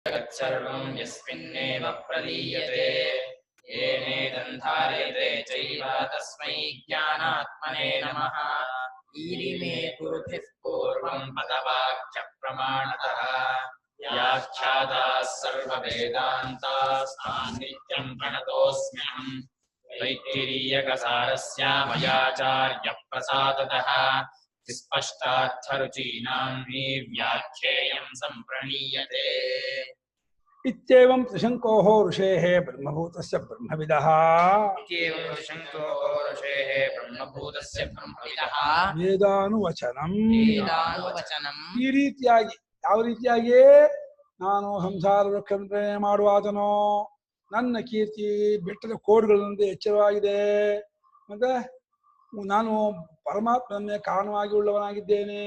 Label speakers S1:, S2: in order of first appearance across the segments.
S1: सर्वं यस्मिन्नेव प्रलीयते येनेदं धार्यते चैव तस्मै ज्ञानात्मने नमः। ईरिमे गुरुभिः पूर्वं पदवाक्य प्रमाणतः व्याख्याताः सर्ववेदान्तास्तान् नित्यं प्रणतोऽस्म्यहम्। तैत्तिरीयकसारस्य मयाचार्यप्रसादतः स्पष्टार्थरुचीनां हि व्याख्येयं सम्प्रणीयते।
S2: इत्येवं त्रिशङ्कोः ऋषेः ब्रह्मभूतस्य ब्रह्मविदः
S1: इत्येवं त्रिशङ्कोः ऋषेः ब्रह्मभूतस्य ब्रह्मविदः
S2: ವೇದಾನುವಚನಂ
S1: ವೇದಾನುವಚನಂ
S2: ಈ ರೀತಿಯಾಗಿ ಯಾವ ರೀತಿಯಾಗಿ ನಾನು ಸಂಸಾರ ವೃಕ್ಷ ಮಾಡುವಾತನೋ ನನ್ನ ಕೀರ್ತಿ ಬೆಟ್ಟದ ಕೋಡುಗಳಿಂದ ಎಚ್ಚರವಾಗಿದೆ ಮತ್ತೆ ನಾನು ಪರಮಾತ್ಮನೇ ಕಾರಣವಾಗಿ ಉಳ್ಳವನಾಗಿದ್ದೇನೆ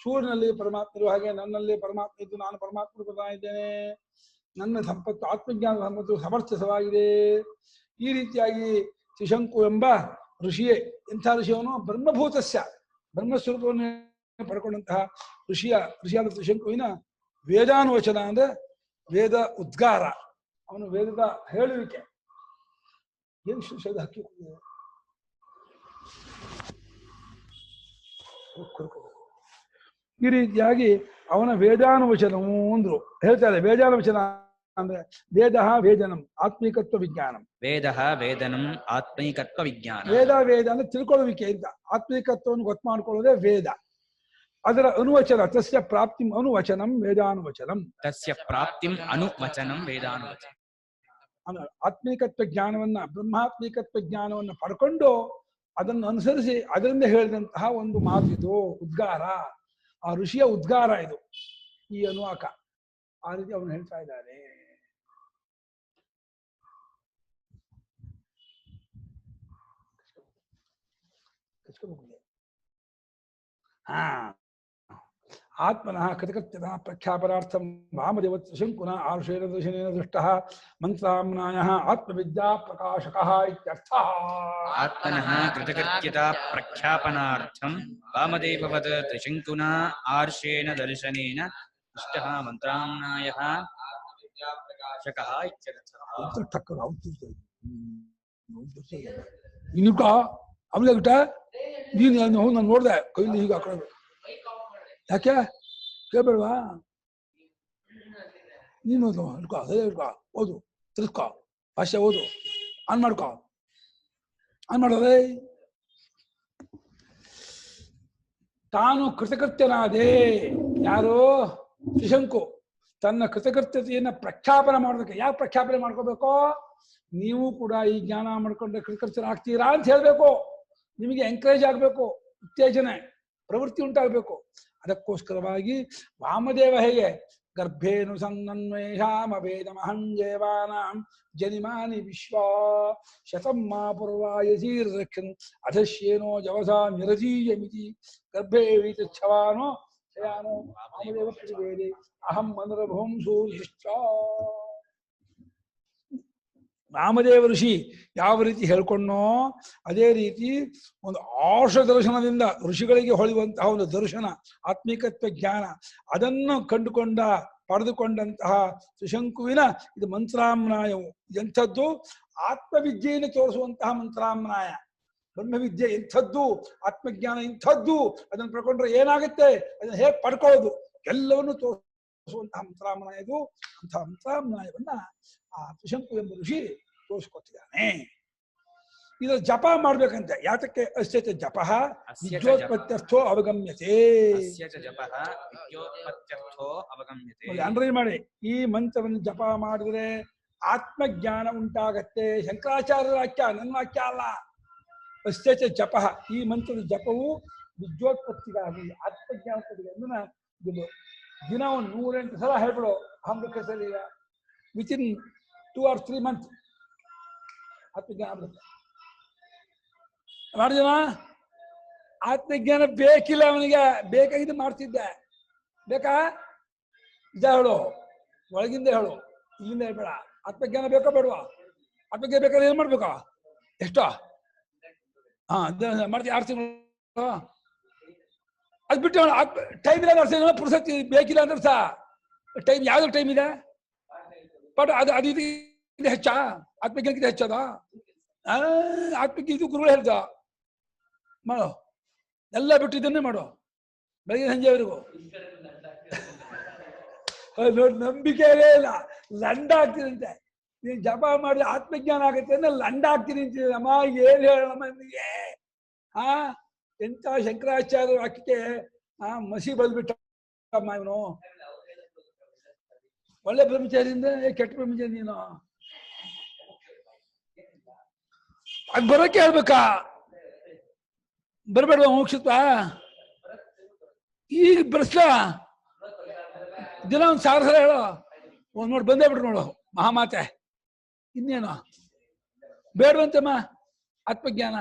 S2: ಸೂರ್ಯನಲ್ಲಿ ಪರಮಾತ್ಮ ಇರುವ ಹಾಗೆ ನನ್ನಲ್ಲಿ ಪರಮಾತ್ಮ ಇದ್ದು ನಾನು ಪರಮಾತ್ಮನಾಗಿದ್ದೇನೆ ನನ್ನ ಸಂಪತ್ತು ಆತ್ಮಜ್ಞಾನ ಸಂಪತ್ತು ಸಮರ್ಥಿತವಾಗಿದೆ ಈ ರೀತಿಯಾಗಿ ತ್ರಿಶಂಕು ಎಂಬ ಋಷಿಯೇ ಎಂಥ ಋಷಿಯವನು ಬ್ರಹ್ಮಭೂತಸ್ಯ ಬ್ರಹ್ಮಸ್ವರೂಪವನ್ನು ಪಡ್ಕೊಂಡಂತಹ ಋಷಿಯಾದ ತ್ರಿಶಂಕುವಿನ ವೇದಾನುವಚನ ಅಂದ್ರೆ ವೇದ ಉದ್ಗಾರ ಅವನು ವೇದದ ಹೇಳುವಿಕೆ ಏನು ಶಬ್ದ ಹಕ್ಕಿ ಈ ರೀತಿಯಾಗಿ ಅವನ ವೇದಾನುವಚನವು ಅಂದ್ರು ಹೇಳ್ತಾರೆ ವೇದಾನುವಚನ ಅಂದ್ರೆ ವೇದ ವೇದನಂ ಆತ್ಮೀಕತ್ವ ವಿಜ್ಞಾನಂ
S1: ವೇದ ವೇದನಂ ಆತ್ಮೈಕತ್ವ ವಿಜ್ಞಾನ
S2: ವೇದ ಅಂದ್ರೆ ತಿಳ್ಕೊಳ್ಳುವಿಕೆ ಅಂತ ಆತ್ಮೀಕತ್ವವನ್ನು ಗೊತ್ತು ಮಾಡ್ಕೊಳ್ಳೋದೇ ವೇದ ಅದರ ಅನುವಚನ ತಸ್ಯ ಪ್ರಾಪ್ತಿಂ ಅನುವಚನಂ ವೇದಾನುವಚನಂ
S1: ತಸ್ಯ ಪ್ರಾಪ್ತಿಂ ಅನುವಚನಂ ವೇದಾನುವಚನ
S2: ಆತ್ಮೀಕತ್ವ ಜ್ಞಾನವನ್ನ ಬ್ರಹ್ಮಾತ್ಮೀಕತ್ವ ಜ್ಞಾನವನ್ನ ಪಡ್ಕೊಂಡು ಅದನ್ನು ಅನುಸರಿಸಿ ಅದರಿಂದ ಹೇಳಿದಂತಹ ಒಂದು ಮಾತಿದು ಉದ್ಗಾರ ಆ ಋಷಿಯ ಉದ್ಗಾರ ಇದು ಈ ಅನುವಾಕ ಆ ರೀತಿ ಅವನು ಹೇಳ್ತಾ ಇದ್ದಾನೆ ಆತ್ಮನಃ ಕೃತಕೃತ್ಯತಃ ಪ್ರಖ್ಯಾಪನಾರ್ಥಂ ವಾಮದೇವ ತ್ರಿಶಂಕುನ ಆರುಷೇಣ ದರ್ಶನೇನ ದೃಷ್ಟಃ ಮಂತ್ರಾಮ್ನಾಯಃ ಆತ್ಮವಿದ್ಯಾ ಪ್ರಕಾಶಕಃ ಇತ್ಯರ್ಥಃ
S1: ಆತ್ಮನಃ ಕೃತಕೃತ್ಯತಾ ಪ್ರಖ್ಯಾಪನಾರ್ಥಂ ವಾಮದೇವವತ್ ತ್ರಿಶಂಕುನ ಆರ್ಷೇಣ ದರ್ಶನೇನ ದೃಷ್ಟಃ ಮಂತ್ರಾಮ್ನಾಯಃ ಆತ್ಮವಿದ್ಯಾ ಪ್ರಕಾಶಕಃ ಇತ್ಯರ್ಥಃ
S2: ಇನ್ನುಕ ಅವನಿಗಿಟ ನೀನು ನಾನು ನೋಡ್ದೆ ಕೈಲಿ ಹೀಗೆ ಹಾಕೊಳ್ಳೋದು ಯಾಕೆ ಕೇಳ್ಬೇಡವಾ ನೀನು ಹಿಡ್ಕೊ ಹಿಡ್ಕೊ ಓದು ತಿರ್ಸ್ಕೊ ಭಾಷೆ ಓದು ಆನ್ ಮಾಡ್ಕೊ ಆನ್ ಮಾಡೋದೇ ತಾನು ಕೃತಕೃತ್ಯನಾದೆ ಯಾರು ತ್ರಿಶಂಕು ತನ್ನ ಕೃತಕೃತ್ಯತೆಯನ್ನ ಪ್ರಖ್ಯಾಪನೆ ಮಾಡೋದಕ್ಕೆ ಯಾಕೆ ಪ್ರಖ್ಯಾಪನೆ ಮಾಡ್ಕೋಬೇಕು ನೀವು ಕೂಡ ಈ ಜ್ಞಾನ ಮಾಡ್ಕೊಂಡ್ರೆ ಕೃತಕೃತ್ಯನಾಗ್ತೀರಾ ಅಂತ ಹೇಳ್ಬೇಕು ನಿಮಗೆ ಎಂಕರೇಜ್ ಆಗ್ಬೇಕು ಉತ್ತೇಜನೆ ಪ್ರವೃತ್ತಿ ಉಂಟಾಗಬೇಕು ಅದಕ್ಕೋಸ್ಕರವಾಗಿ ವಾಮದೇವ ಹೇಗೆ ಗರ್ಭೇನು ಸನ್ನನ್ವೇಷಾಮ ವೇದಮಹಂಜೇವಾನಾಂ ಜನಿಮಾನಿ ವಿಶ್ವ ಶತಮ್ಮ ಪೂರ್ವಾಯಸೀರ್ರಕ್ಷನ್ ಅಧಶ್ಯೇನೋ ಜವಸಾ ನಿರಜೀಯಮಿತಿ ಗರ್ಭೇ ವೀತಚ್ಛವಾನೋ ಶಯಾನೋ ವಾಮದೇವ ಪ್ರತಿವೇದೆ ಅಹಂ ಮನರಭುಂಸು ದೃಷ್ಟ ವಾಮದೇವ ಋಷಿ ಯಾವ ರೀತಿ ಹೇಳ್ಕೊಂಡೋ ಅದೇ ರೀತಿ ಒಂದು ಆರ್ಷ ದರ್ಶನದಿಂದ ಋಷಿಗಳಿಗೆ ಹೊಳೆಯುವಂತಹ ಒಂದು ದರ್ಶನ ಆತ್ಮಿಕತ್ವ ಜ್ಞಾನ ಅದನ್ನು ಪಡೆದುಕೊಂಡಂತಹ ತ್ರಿಶಂಕುವಿನ ಇದು ಮಂತ್ರಾಮ್ನಾಯವು ಎಂಥದ್ದು ಆತ್ಮವಿದ್ಯೆಯನ್ನು ತೋರಿಸುವಂತಹ ಮಂತ್ರಾಮ್ನಾಯ ಬ್ರಹ್ಮವಿದ್ಯೆ ಎಂಥದ್ದು ಆತ್ಮಜ್ಞಾನ ಇಂಥದ್ದು ಅದನ್ನು ಪಡ್ಕೊಂಡ್ರೆ ಏನಾಗುತ್ತೆ ಅದನ್ನು ಹೇಗೆ ಪಡ್ಕೊಳ್ಳೋದು ಎಲ್ಲವನ್ನು ತೋರಿಸುವಂತಹ ಮಂತ್ರಾಮ್ನಾಯ ಇದು ಅಂತಹ ಮಂತ್ರಾಮ್ನಾಯವನ್ನ ಆ ತ್ರಿಶಂಕು ಎಂಬ ಋಷಿ ತೋರಿಸ್ಕೊತಿದ್ದಾನೆ ಇದರ ಜಪ ಮಾಡ್ಬೇಕಂತೆ ಯಾತಕ್ಕೆ ಅಸ್ಯ ಜಪ ವಿದ್ಯೋತ್ಪತ್ಯರ್ಥೋ ಅವಗಮ್ಯತೆ ಅಂಡ್ರೈನ್ ಮಾಡಿ ಈ ಮಂತ್ರವನ್ನು ಜಪ ಮಾಡಿದ್ರೆ ಆತ್ಮಜ್ಞಾನ ಉಂಟಾಗತ್ತೆ ಶಂಕರಾಚಾರ್ಯರ ವಾಕ್ಯ ನನ್ನ ವಾಕ್ಯ ಅಲ್ಲ ಅಸ್ಯ ಜಪ ಈ ಮಂತ್ರದ ಜಪವು ವಿದ್ಯೋತ್ಪತ್ತಿಗಾಗಿ ಆತ್ಮಜ್ಞಾನಕ್ಕೆ ಅದನ್ನ ದಿನ ಒಂದು 108 ಸಲ ಹೇಳ್ಬಿಡು ಅಹಂಕ ಸರಿ ವಿತಿನ್ 2 or 3 months ಆತ್ಮಜ್ಞಾನ ಆಗುತ್ತೆ ಮಾಡಿದನ ಆತ್ಮಜ್ಞಾನ ಬೇಕಿಲ್ಲ ಅವನಿಗೆ ಬೇಕಾಗಿದ್ದು ಮಾಡ್ತಿದ್ದೆ ಬೇಕಾ ಇದ ಹೇಳು ಒಳಗಿಂದ ಹೇಳು ಇಲ್ಲಿಂದ ಹೇಳ್ಬೇಡ ಆತ್ಮಜ್ಞಾನ ಬೇಕೋ ಬೇಡವಾ ಆತ್ಮಜ್ಞಾನ ಬೇಕಾದ್ರೆ ಏನ್ ಮಾಡ್ಬೇಕಾ ಎಷ್ಟೋ ಮಾಡ್ತೀವಿ 6 ತಿಂಗಳು ಅದ್ ಬಿಟ್ಟು ಟೈಮ್ ಇಲ್ಲ ಪುರುಸತಿ ಬೇಕಿಲ್ಲ ಅಂದ್ರೆ ಟೈಮ್ ಯಾವ್ದು ಟೈಮ್ ಇದೆ ಬಟ್ ಅದು ಇದು ಹೆಚ್ಚ ಆತ್ಮಜ್ಞಾನಕ್ಕಿಂತ ಹೆಚ್ಚದ ಆತ್ಮಜ್ಞ ಇದು ಗುರುಗಳು ಹೇಳ್ದ ಮಾಡೋ ಎಲ್ಲ ಬಿಟ್ಟು ಇದನ್ನೇ ಮಾಡೋ ಬೆಳಗ್ಗೆ ಸಂಜೆವರೆಗೂ ನೋಡಿ ನಂಬಿಕೆಯೇ ಇಲ್ಲ ಲಂಡ ಆಗ್ತಿದಂತೆ ನೀನ್ ಜಪ ಮಾಡಿದ್ರೆ ಆತ್ಮಜ್ಞಾನ ಆಗುತ್ತೆ ಅಂದ್ರೆ ಲಂಡ ಆಗ್ತೀನಿ ಅಂತಿದ್ದಮ್ಮ ಏನ್ ಹೇಳಮ್ಮ ನಿಮಗೆ ಎಂತ ಶಂಕರಾಚಾರ್ಯ ವಾಕ್ಯಕ್ಕೆ ಮಸಿ ಬಲ್ಬಿಟ್ಟಮ್ಮ ಇವನು ಒಳ್ಳೆ ಬ್ರಹ್ಮಚಾರಿಯಿಂದ ಕೆಟ್ಟ ಬ್ರಹ್ಮಚಾರಿ ನೀನು ಅದ್ ಬರೋಕೆ ಹೇಳ್ಬೇಕಾ ಬರ್ಬೇಡ್ವಾ ಮೋಕ್ಷತ್ವ ಈಗ ಬರ್ಸ್ಲ ದಿನ ಒಂದ್ 1000 ಸಲ ಹೇಳೋ ಒಂದ್ ನೋಡಿ ಬಂದೇ ಬಿಡ್ರು ನೋಡು ಮಹಾಮಾತೆ ಇನ್ನೇನು ಬೇಡವಂತಮ್ಮ ಆತ್ಮಜ್ಞಾನ